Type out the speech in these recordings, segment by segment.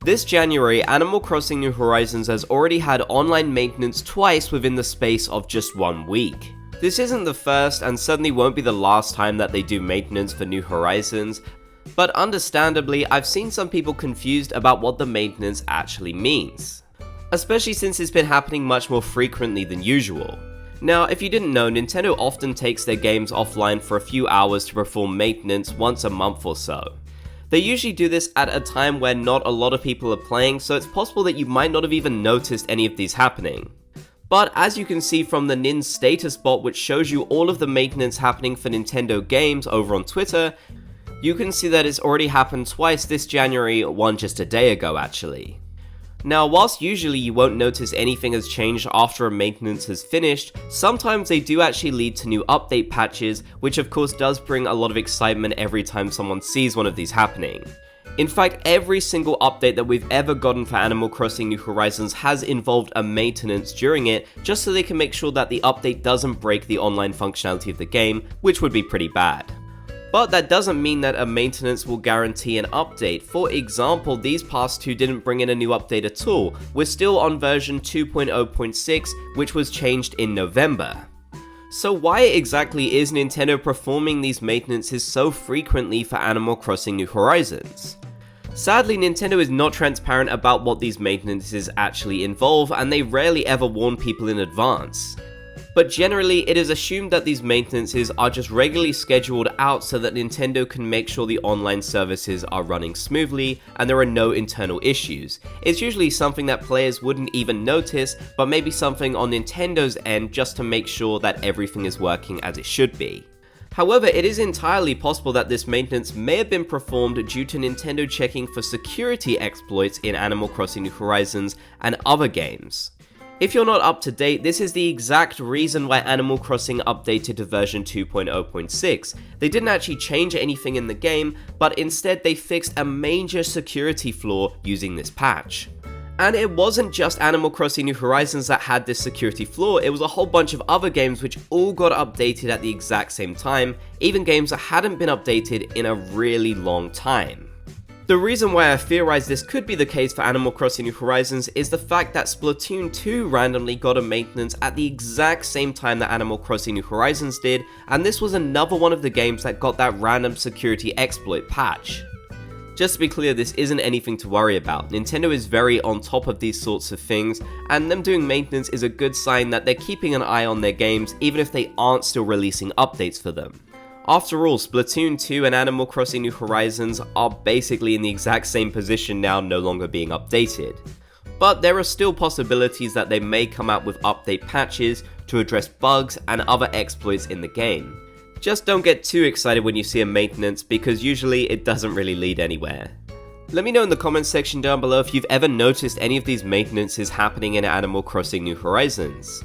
This January, Animal Crossing New Horizons has already had online maintenance twice within the space of just 1 week. This isn't the first and certainly won't be the last time that they do maintenance for New Horizons, but understandably, I've seen some people confused about what the maintenance actually means, especially since it's been happening much more frequently than usual. Now, if you didn't know, Nintendo often takes their games offline for a few hours to perform maintenance once a month or so. They usually do this at a time where not a lot of people are playing, so it's possible that you might not have even noticed any of these happening. But as you can see from the Nin status bot, which shows you all of the maintenance happening for Nintendo games over on Twitter, you can see that it's already happened twice this January, one just a day ago actually. Now, whilst usually you won't notice anything has changed after a maintenance has finished, sometimes they do actually lead to new update patches, which of course does bring a lot of excitement every time someone sees one of these happening. In fact, every single update that we've ever gotten for Animal Crossing New Horizons has involved a maintenance during it, just so they can make sure that the update doesn't break the online functionality of the game, which would be pretty bad. But that doesn't mean that a maintenance will guarantee an update. For example, these past two didn't bring in a new update at all. We're still on version 2.0.6, which was changed in November. So why exactly is Nintendo performing these maintenances so frequently for Animal Crossing New Horizons? Sadly, Nintendo is not transparent about what these maintenances actually involve, and they rarely ever warn people in advance. But generally, it is assumed that these maintenances are just regularly scheduled out so that Nintendo can make sure the online services are running smoothly and there are no internal issues. It's usually something that players wouldn't even notice, but maybe something on Nintendo's end just to make sure that everything is working as it should be. However, it is entirely possible that this maintenance may have been performed due to Nintendo checking for security exploits in Animal Crossing New Horizons and other games. If you're not up to date, this is the exact reason why Animal Crossing updated to version 2.0.6. They didn't actually change anything in the game, but instead they fixed a major security flaw using this patch. And it wasn't just Animal Crossing New Horizons that had this security flaw, it was a whole bunch of other games which all got updated at the exact same time, even games that hadn't been updated in a really long time. The reason why I theorize this could be the case for Animal Crossing New Horizons is the fact that Splatoon 2 randomly got a maintenance at the exact same time that Animal Crossing New Horizons did, and this was another one of the games that got that random security exploit patch. Just to be clear, this isn't anything to worry about. Nintendo is very on top of these sorts of things, and them doing maintenance is a good sign that they're keeping an eye on their games even if they aren't still releasing updates for them. After all, Splatoon 2 and Animal Crossing New Horizons are basically in the exact same position now, no longer being updated. But there are still possibilities that they may come out with update patches to address bugs and other exploits in the game. Just don't get too excited when you see a maintenance, because usually it doesn't really lead anywhere. Let me know in the comments section down below if you've ever noticed any of these maintenances happening in Animal Crossing New Horizons.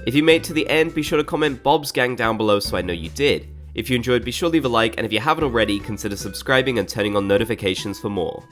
If you made it to the end, be sure to comment Bob's Gang down below so I know you did. If you enjoyed, be sure to leave a like, and if you haven't already, consider subscribing and turning on notifications for more.